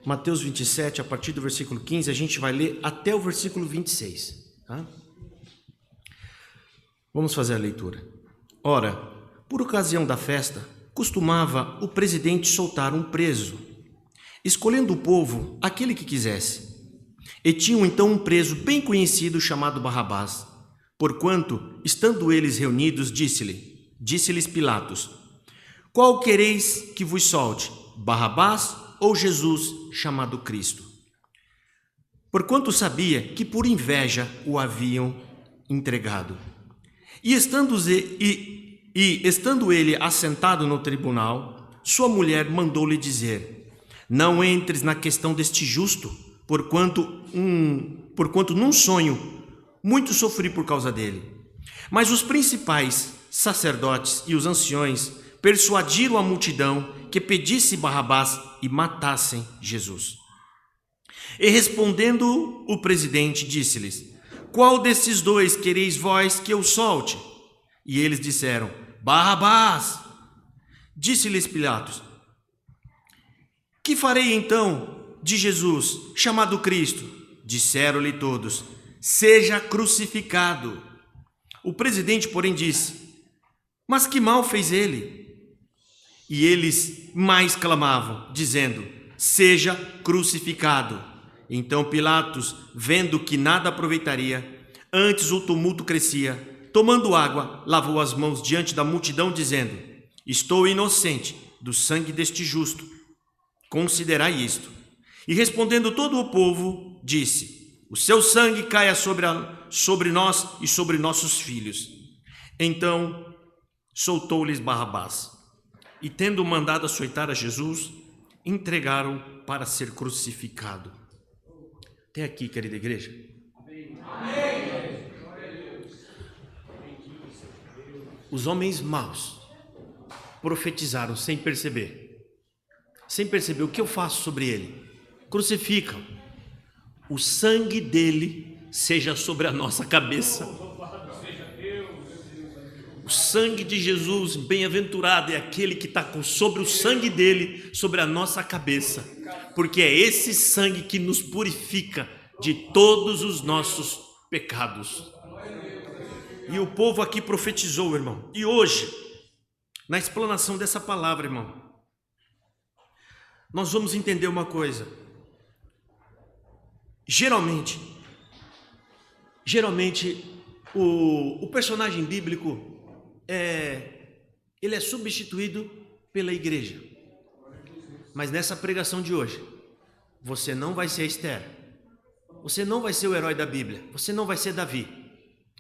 Mateus 27, a partir do versículo 15, a gente vai ler até o versículo 26. Tá? Vamos fazer a leitura. Ora, por ocasião da festa, costumava o presidente soltar um preso, escolhendo o povo aquele que quisesse. E tinham então um preso bem conhecido chamado Barrabás. Porquanto, estando eles reunidos, disse-lhes Pilatos: qual quereis que vos solte, Barrabás ou Jesus chamado Cristo? Porquanto sabia que por inveja o haviam entregado. E estando ele assentado no tribunal, sua mulher mandou-lhe dizer: não entres na questão deste justo, porquanto num sonho muito sofri por causa dele. Mas os principais sacerdotes e os anciões persuadiram a multidão que pedisse Barrabás e matassem Jesus. E respondendo o presidente, disse-lhes: qual desses dois quereis vós que eu solte? E eles disseram: Barrabás. Disse-lhes Pilatos: que farei então de Jesus, chamado Cristo? Disseram-lhe todos: seja crucificado. O presidente, porém, disse: mas que mal fez ele? E eles mais clamavam, dizendo: seja crucificado. Então Pilatos, vendo que nada aproveitaria, antes o tumulto crescia, tomando água, lavou as mãos diante da multidão, dizendo: estou inocente do sangue deste justo, considerai isto. E respondendo todo o povo, disse: o seu sangue caia sobre nós e sobre nossos filhos. Então soltou-lhes Barrabás, e tendo mandado açoitar a Jesus, entregaram para ser crucificado. Até aqui, querida igreja. Amém. Os homens maus profetizaram sem perceber. Sem perceber. O que eu faço sobre ele? Crucificam. O sangue dele seja sobre a nossa cabeça. O sangue de Jesus, bem-aventurado é aquele que está sobre o sangue dele, sobre a nossa cabeça, porque é esse sangue que nos purifica de todos os nossos pecados. E o povo aqui profetizou, irmão. E hoje, na explanação dessa palavra, irmão, nós vamos entender uma coisa. Geralmente, o personagem bíblico ele é substituído pela igreja. Mas nessa pregação de hoje, você não vai ser Esther, você não vai ser o herói da Bíblia, você não vai ser Davi,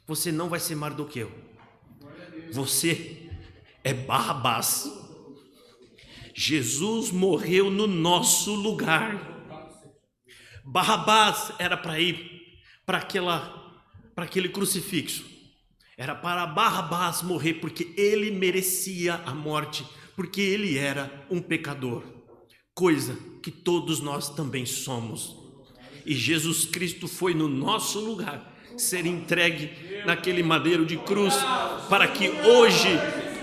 você não vai ser Mardoqueu, você é Barrabás. Jesus morreu no nosso lugar. Barrabás era para ir para aquele crucifixo. Era para Barrabás morrer, porque ele merecia a morte, porque ele era um pecador, coisa que todos nós também somos. E Jesus Cristo foi no nosso lugar ser entregue naquele madeiro de cruz, para que hoje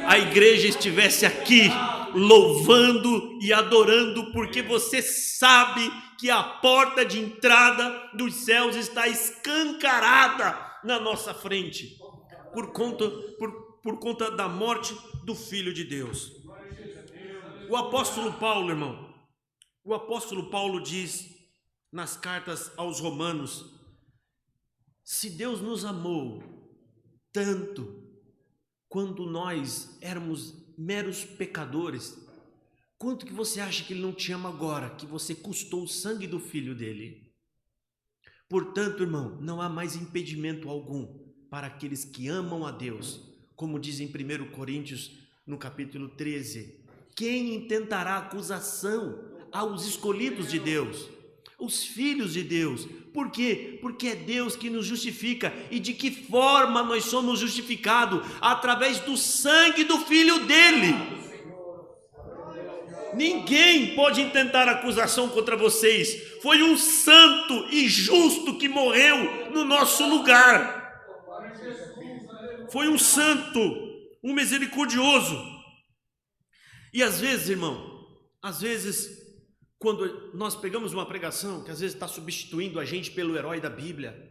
a igreja estivesse aqui louvando e adorando, porque você sabe que a porta de entrada dos céus está escancarada na nossa frente, por conta da morte do Filho de Deus. O apóstolo Paulo, irmão, diz nas cartas aos Romanos: se Deus nos amou tanto quando nós éramos meros pecadores, quanto que você acha que Ele não te ama agora, que você custou o sangue do Filho dele? Portanto, irmão, não há mais impedimento algum para aqueles que amam a Deus, como diz em 1 Coríntios, no capítulo 13, quem intentará acusação aos escolhidos de Deus, os filhos de Deus? Por quê? Porque é Deus que nos justifica. E de que forma nós somos justificados? Através do sangue do Filho dele. Ninguém pode intentar acusação contra vocês. Foi um santo e justo que morreu no nosso lugar. Foi um santo, um misericordioso. E às vezes, irmão, quando nós pegamos uma pregação que às vezes está substituindo a gente pelo herói da Bíblia,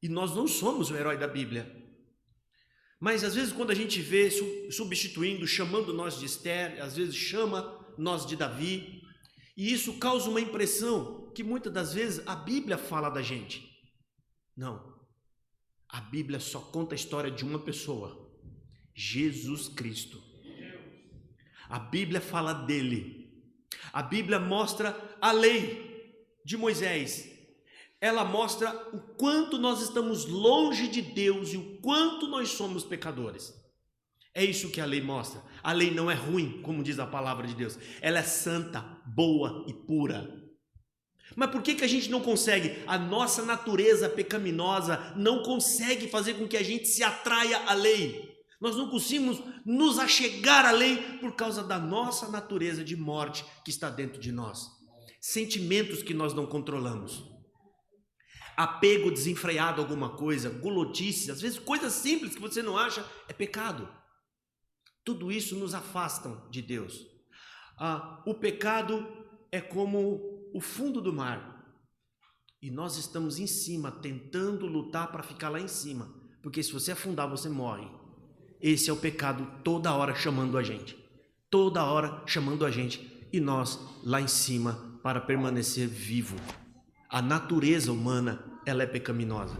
e nós não somos o herói da Bíblia, mas às vezes quando a gente vê substituindo, chamando nós de Esther, às vezes chama nós de Davi, e isso causa uma impressão que muitas das vezes a Bíblia fala da gente. Não, a Bíblia só conta a história de uma pessoa, Jesus Cristo. A Bíblia fala dele. A Bíblia mostra a lei de Moisés. Ela mostra o quanto nós estamos longe de Deus e o quanto nós somos pecadores. É isso que a lei mostra. A lei não é ruim, como diz a palavra de Deus. Ela é santa, boa e pura. Mas por que a gente não consegue? A nossa natureza pecaminosa não consegue fazer com que a gente se atraia à lei. Nós não conseguimos nos achegar à lei por causa da nossa natureza de morte que está dentro de nós. Sentimentos que nós não controlamos. Apego desenfreado a alguma coisa, gulodice, às vezes coisas simples que você não acha, é pecado. Tudo isso nos afastam de Deus. O pecado é como o fundo do mar. E nós estamos em cima, tentando lutar para ficar lá em cima. Porque se você afundar, você morre. Esse é o pecado toda hora chamando a gente. Toda hora chamando a gente. E nós lá em cima para permanecer vivo. A natureza humana, ela é pecaminosa.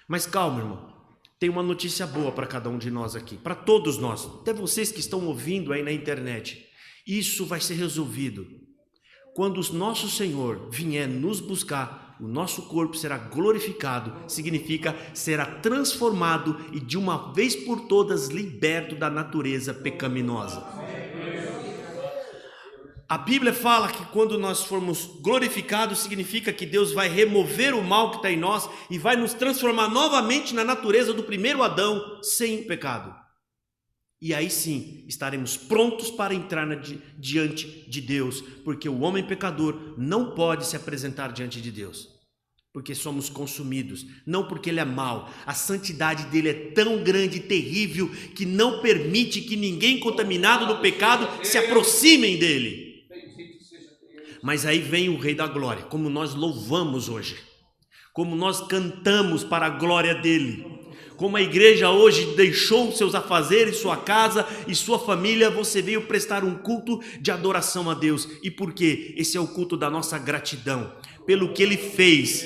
Mas calma, irmão. Tem uma notícia boa para cada um de nós aqui. Para todos nós. Até vocês que estão ouvindo aí na internet. Isso vai ser resolvido. Quando o nosso Senhor vier nos buscar, o nosso corpo será glorificado, significa será transformado e de uma vez por todas liberto da natureza pecaminosa. A Bíblia fala que quando nós formos glorificados, significa que Deus vai remover o mal que está em nós e vai nos transformar novamente na natureza do primeiro Adão, sem o pecado. E aí sim, estaremos prontos para entrar diante de Deus, porque o homem pecador não pode se apresentar diante de Deus, porque somos consumidos, não porque ele é mau. A santidade dele é tão grande e terrível que não permite que ninguém contaminado do pecado se aproximem dele. Mas aí vem o Rei da Glória, como nós louvamos hoje, como nós cantamos para a glória dele. Como a igreja hoje deixou seus afazeres, sua casa e sua família, você veio prestar um culto de adoração a Deus. E por quê? Esse é o culto da nossa gratidão, pelo que Ele fez.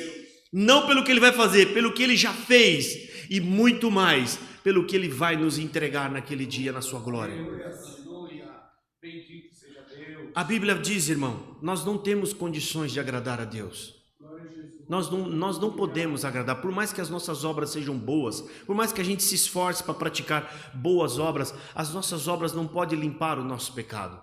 Não pelo que Ele vai fazer, pelo que Ele já fez. E muito mais, pelo que Ele vai nos entregar naquele dia na sua glória. A Bíblia diz, irmão, nós não temos condições de agradar a Deus. Nós não podemos agradar, por mais que as nossas obras sejam boas, por mais que a gente se esforce para praticar boas obras, as nossas obras não podem limpar o nosso pecado.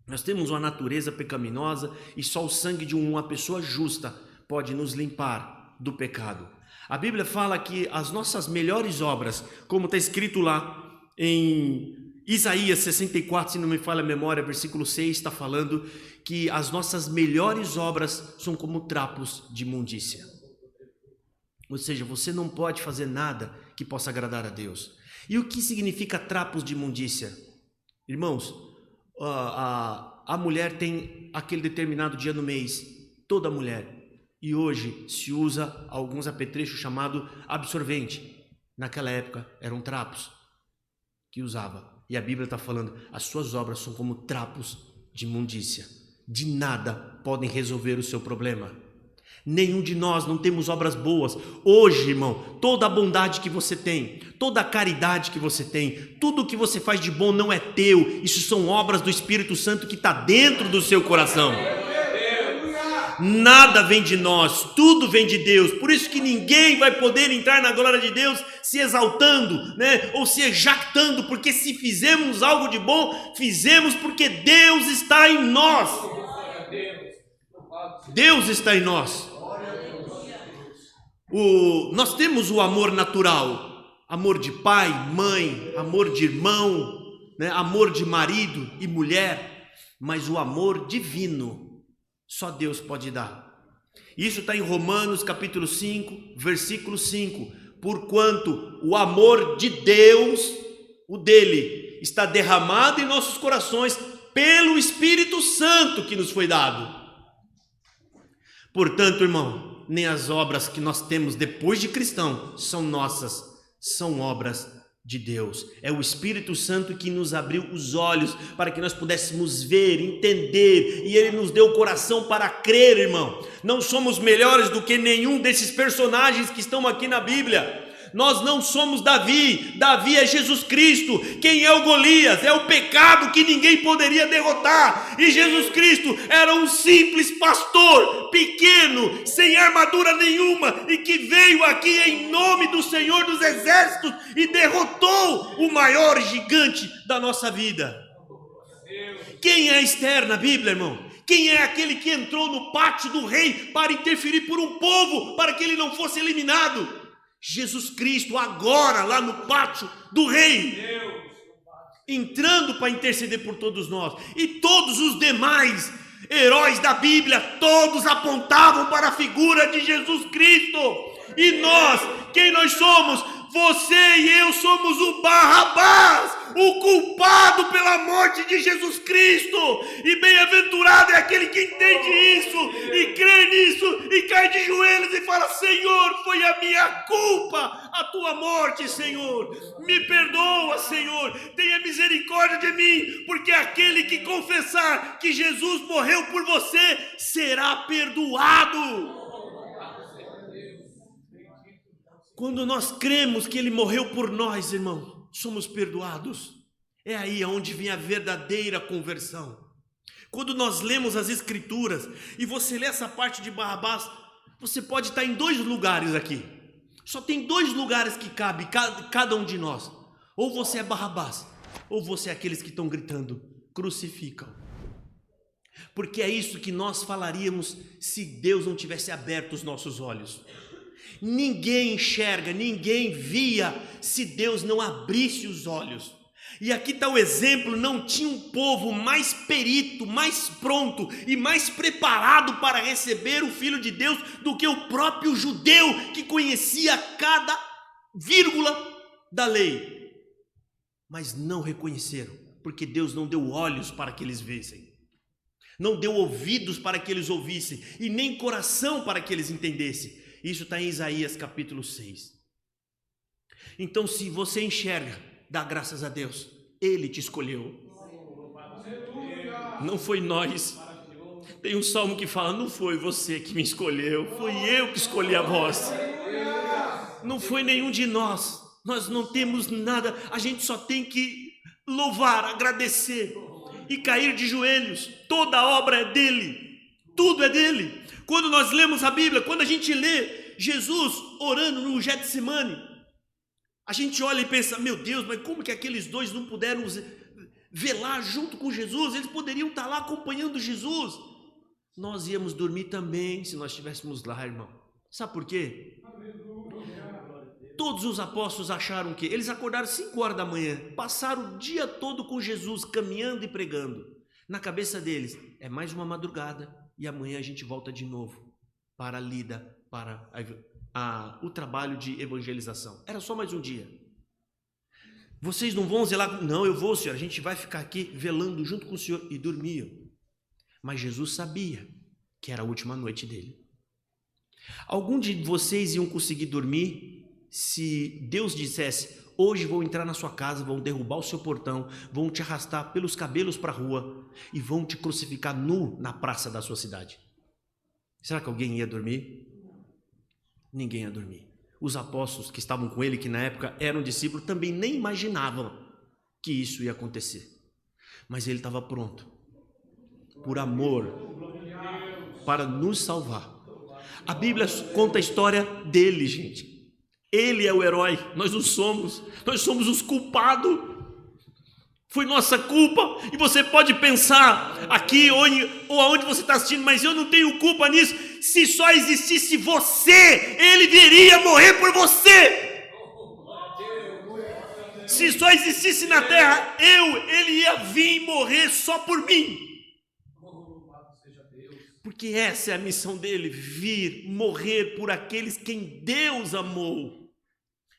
Nós temos uma natureza pecaminosa e só o sangue de uma pessoa justa pode nos limpar do pecado. A Bíblia fala que as nossas melhores obras, como está escrito lá em Isaías 64, se não me falha a memória, versículo 6, está falando que as nossas melhores obras são como trapos de imundícia. Ou seja, você não pode fazer nada que possa agradar a Deus. E o que significa trapos de imundícia? Irmãos, a mulher tem aquele determinado dia no mês, toda mulher. E hoje se usa alguns apetrechos chamado absorvente. Naquela época eram trapos que usava. E a Bíblia está falando, as suas obras são como trapos de imundícia. De nada podem resolver o seu problema. Nenhum de nós não temos obras boas. Hoje, irmão, toda a bondade que você tem, toda a caridade que você tem, tudo que você faz de bom não é teu. Isso são obras do Espírito Santo que está dentro do seu coração. Nada vem de nós, tudo vem de Deus. Por isso que ninguém vai poder entrar na glória de Deus se exaltando, né? Ou se jactando, porque se fizemos algo de bom, fizemos porque Deus está em nós. Deus está em nós. Nós temos o amor natural, amor de pai, mãe, amor de irmão, né? Amor de marido e mulher, mas o amor divino só Deus pode dar. Isso está em Romanos capítulo 5, versículo 5. Porquanto o amor de Deus, o dele, está derramado em nossos corações pelo Espírito Santo que nos foi dado. Portanto, irmão, nem as obras que nós temos depois de cristão são nossas, são obras de Deus. É o Espírito Santo que nos abriu os olhos para que nós pudéssemos ver, entender, e Ele nos deu o coração para crer, irmão. Não somos melhores do que nenhum desses personagens que estão aqui na Bíblia. Nós não somos Davi, Davi é Jesus Cristo. Quem é o Golias? É o pecado que ninguém poderia derrotar. E Jesus Cristo era um simples pastor, pequeno, sem armadura nenhuma, e que veio aqui em nome do Senhor dos Exércitos e derrotou o maior gigante da nossa vida. Quem é Esther na Bíblia, irmão? Quem é aquele que entrou no pátio do rei para interferir por um povo, para que ele não fosse eliminado? Jesus Cristo, agora lá no pátio do rei, entrando para interceder por todos nós. E todos os demais heróis da Bíblia, todos apontavam para a figura de Jesus Cristo. E nós, quem nós somos? Você e eu somos o Barrabás, o culpado pela morte de Jesus Cristo. E bem-aventurado é aquele que entende isso e crê nisso e cai de joelhos e fala: Senhor, foi a minha culpa, a tua morte, Senhor. Me perdoa, Senhor, tenha misericórdia de mim, porque aquele que confessar que Jesus morreu por você será perdoado. Quando nós cremos que Ele morreu por nós, irmão, somos perdoados. É aí onde vem a verdadeira conversão. Quando nós lemos as Escrituras e você lê essa parte de Barrabás, você pode estar em dois lugares aqui. Só tem dois lugares que cabe cada um de nós. Ou você é Barrabás, ou você é aqueles que estão gritando: crucificam. Porque é isso que nós falaríamos se Deus não tivesse aberto os nossos olhos. Ninguém enxerga, ninguém via se Deus não abrisse os olhos. E aqui está o exemplo: não tinha um povo mais perito, mais pronto e mais preparado para receber o Filho de Deus do que o próprio judeu, que conhecia cada vírgula da lei. Mas não reconheceram, porque Deus não deu olhos para que eles vissem, não deu ouvidos para que eles ouvissem, e nem coração para que eles entendessem. Isso está em Isaías capítulo 6. Então, se você enxerga, dá graças a Deus. Ele te escolheu. Não foi nós. Tem um salmo que fala: não foi você que me escolheu, foi eu que escolhi a vós. Não foi nenhum de nós. Nós não temos nada. A gente só tem que louvar, agradecer e cair de joelhos. Toda a obra é dele. Tudo é dele. Quando nós lemos a Bíblia, quando a gente lê Jesus orando no Getsemane, a gente olha e pensa: meu Deus, mas como que aqueles dois não puderam velar junto com Jesus? Eles poderiam estar lá acompanhando Jesus. Nós íamos dormir também se nós estivéssemos lá, irmão. Sabe por quê? Todos os apóstolos acharam que eles acordaram 5 horas da manhã, passaram o dia todo com Jesus, caminhando e pregando. Na cabeça deles, é mais uma madrugada e amanhã a gente volta de novo para a lida, para o trabalho de evangelização. Era só mais um dia. Vocês não vão zelar? Não, eu vou, Senhor. A gente vai ficar aqui velando junto com o Senhor. E dormiam. Mas Jesus sabia que era a última noite dele. Algum de vocês iam conseguir dormir se Deus dissesse: hoje vou entrar na sua casa, vão derrubar o seu portão, vão te arrastar pelos cabelos para a rua e vão te crucificar nu na praça da sua cidade? Será que alguém ia dormir? Ninguém ia dormir. Os apóstolos que estavam com ele, que na época eram discípulos, também nem imaginavam que isso ia acontecer. Mas ele estava pronto, por amor, para nos salvar. A Bíblia conta a história dele, gente. Ele é o herói, nós não somos. Nós somos os culpados. Foi nossa culpa. E você pode pensar aqui ou aonde você está assistindo: mas eu não tenho culpa nisso. Se só existisse você, ele viria morrer por você. Se só existisse na terra ele ia vir morrer só por mim. Porque essa é a missão dele: vir morrer por aqueles quem Deus amou.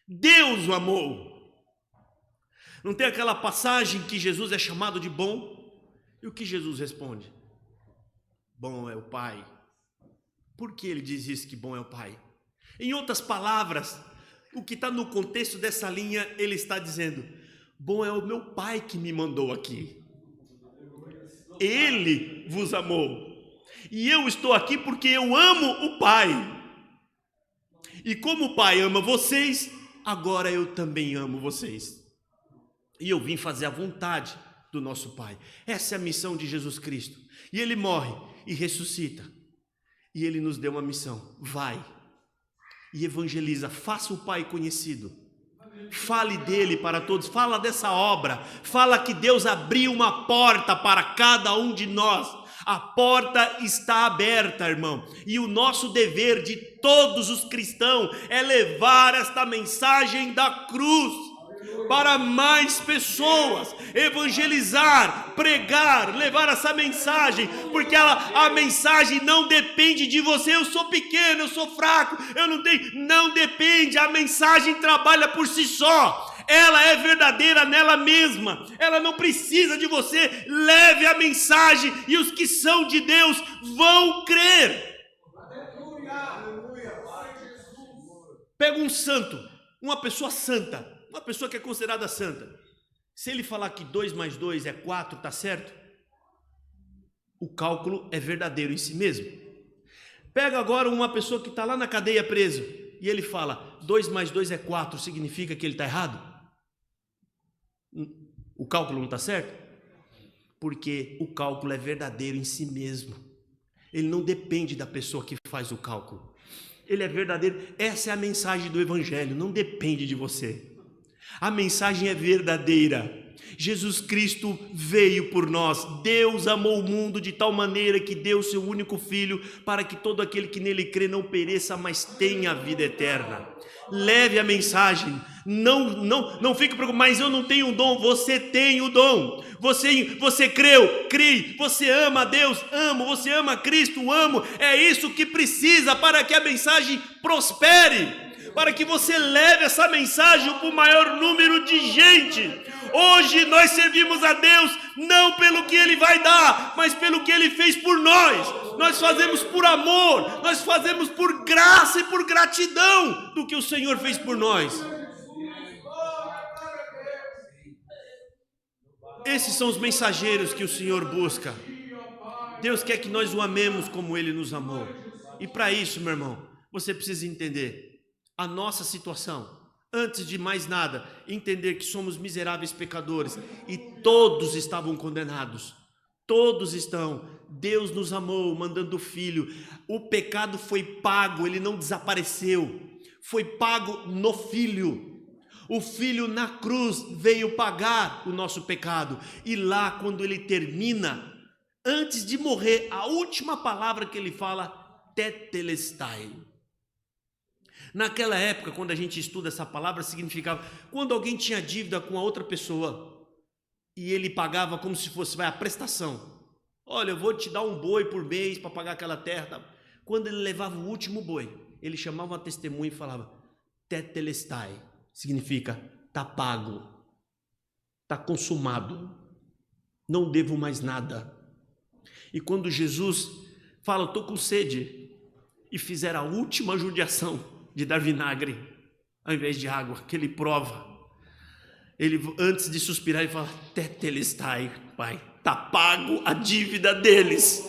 Deus o amou. Não tem aquela passagem que Jesus é chamado de bom? E o que Jesus responde? Bom é o Pai. Por que ele diz isso, que bom é o Pai? Em outras palavras, o que está no contexto dessa linha, ele está dizendo: bom é o meu Pai que me mandou aqui. Ele vos amou. E eu estou aqui porque eu amo o Pai. E como o Pai ama vocês, agora eu também amo vocês. E eu vim fazer a vontade do nosso Pai. Essa é a missão de Jesus Cristo. E ele morre e ressuscita. E ele nos deu uma missão: vai e evangeliza, faça o Pai conhecido, fale dele para todos, fala dessa obra, fala que Deus abriu uma porta para cada um de nós. A porta está aberta, irmão, e o nosso dever de todos os cristãos é levar esta mensagem da cruz para mais pessoas, evangelizar, pregar, levar essa mensagem, porque a mensagem não depende de você. Eu sou pequeno, eu sou fraco, eu não depende, a mensagem trabalha por si só. Ela é verdadeira nela mesma, ela não precisa de você. Leve a mensagem e os que são de Deus vão crer. Pega um santo, uma pessoa santa, uma pessoa que é considerada santa. Se ele falar que 2 mais 2 é 4, tá certo? O cálculo é verdadeiro em si mesmo. Pega agora uma pessoa que está lá na cadeia preso e ele fala 2 mais 2 é 4, significa que ele está errado? O cálculo não está certo? Porque o cálculo é verdadeiro em si mesmo. Ele não depende da pessoa que faz o cálculo. Ele é verdadeiro. Essa é a mensagem do Evangelho, não depende de você. A mensagem é verdadeira. Jesus Cristo veio por nós. Deus amou o mundo de tal maneira que deu seu único Filho, para que todo aquele que nele crê não pereça, mas tenha a vida eterna. Leve a mensagem. Não fique preocupado, mas eu não tenho o dom. Você tem o dom. Você creu, crie. Você ama a Deus, amo. Você ama Cristo, amo. É isso que precisa para que a mensagem prospere, para que você leve essa mensagem para o maior número de gente. Hoje nós servimos a Deus não pelo que Ele vai dar, mas pelo que Ele fez por nós. Nós fazemos por amor, nós fazemos por graça e por gratidão do que o Senhor fez por nós. Esses são os mensageiros que o Senhor busca. Deus quer que nós o amemos como Ele nos amou. E para isso, meu irmão, você precisa entender a nossa situação. Antes de mais nada, entender que somos miseráveis pecadores e todos estavam condenados. Todos estão. Deus nos amou, mandando o Filho. O pecado foi pago, ele não desapareceu. Foi pago no Filho. O Filho na cruz veio pagar o nosso pecado. E lá, quando ele termina, antes de morrer, a última palavra que ele fala, tetelestai. Naquela época, quando a gente estuda essa palavra, significava quando alguém tinha dívida com a outra pessoa e ele pagava como se fosse a prestação. Olha, eu vou te dar um boi por mês para pagar aquela terra. Quando ele levava o último boi, ele chamava uma testemunha e falava tetelestai, significa está pago, está consumado, não devo mais nada. E quando Jesus fala, estou com sede, e fizer a última judiação de dar vinagre ao invés de água, que ele prova, ele antes de suspirar ele fala tetelestai, Pai, está pago a dívida deles,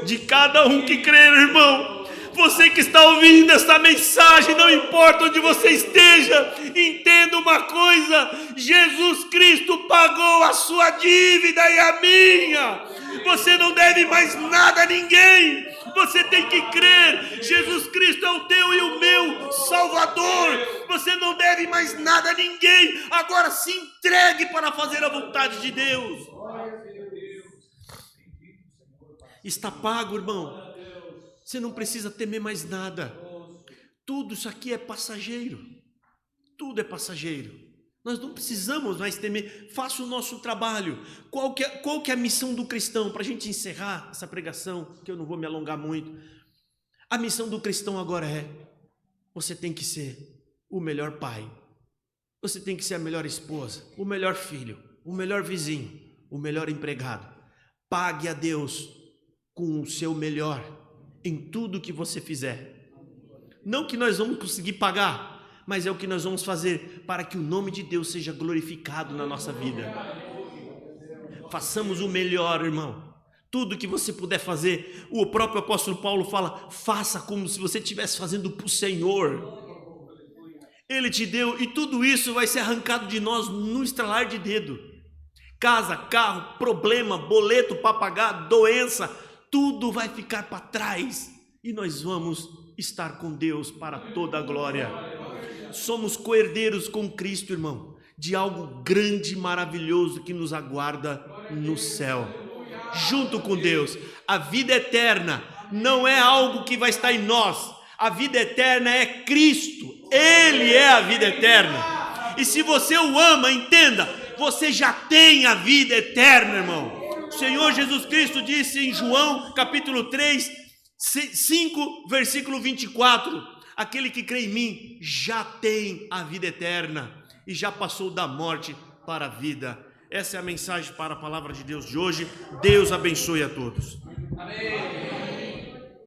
de cada um que crer, irmão. Você que está ouvindo esta mensagem, não importa onde você esteja, entenda uma coisa: Jesus Cristo pagou a sua dívida e a minha. Você não deve mais nada a ninguém. Você tem que crer. Jesus Cristo é o teu e o meu Salvador. Você não deve mais nada a ninguém. Agora se entregue para fazer a vontade de Deus. Está pago, irmão. Você não precisa temer mais nada. Tudo isso aqui é passageiro. Tudo é passageiro. Nós não precisamos mais temer. Faça o nosso trabalho. Qual que é a missão do cristão? Para a gente encerrar essa pregação, que eu não vou me alongar muito. A missão do cristão agora é: você tem que ser o melhor pai. Você tem que ser a melhor esposa, o melhor filho, o melhor vizinho, o melhor empregado. Pague a Deus com o seu melhor em tudo que você fizer. Não que nós vamos conseguir pagar, mas é o que nós vamos fazer para que o nome de Deus seja glorificado na nossa vida. Façamos o melhor, irmão. Tudo que você puder fazer, o próprio apóstolo Paulo fala, faça como se você estivesse fazendo para o Senhor. Ele te deu, e tudo isso vai ser arrancado de nós no estralar de dedo. Casa, carro, problema, boleto para pagar, doença, tudo vai ficar para trás. E nós vamos estar com Deus para toda a glória. Somos co-herdeiros com Cristo, irmão, de algo grande e maravilhoso que nos aguarda no céu. Junto com Deus, a vida eterna não é algo que vai estar em nós. A vida eterna é Cristo. Ele é a vida eterna. E se você o ama, entenda, você já tem a vida eterna, irmão. O Senhor Jesus Cristo disse em João capítulo 3, 5, versículo 24, aquele que crê em mim já tem a vida eterna e já passou da morte para a vida. Essa é a mensagem para a palavra de Deus de hoje. Deus abençoe a todos. Amém.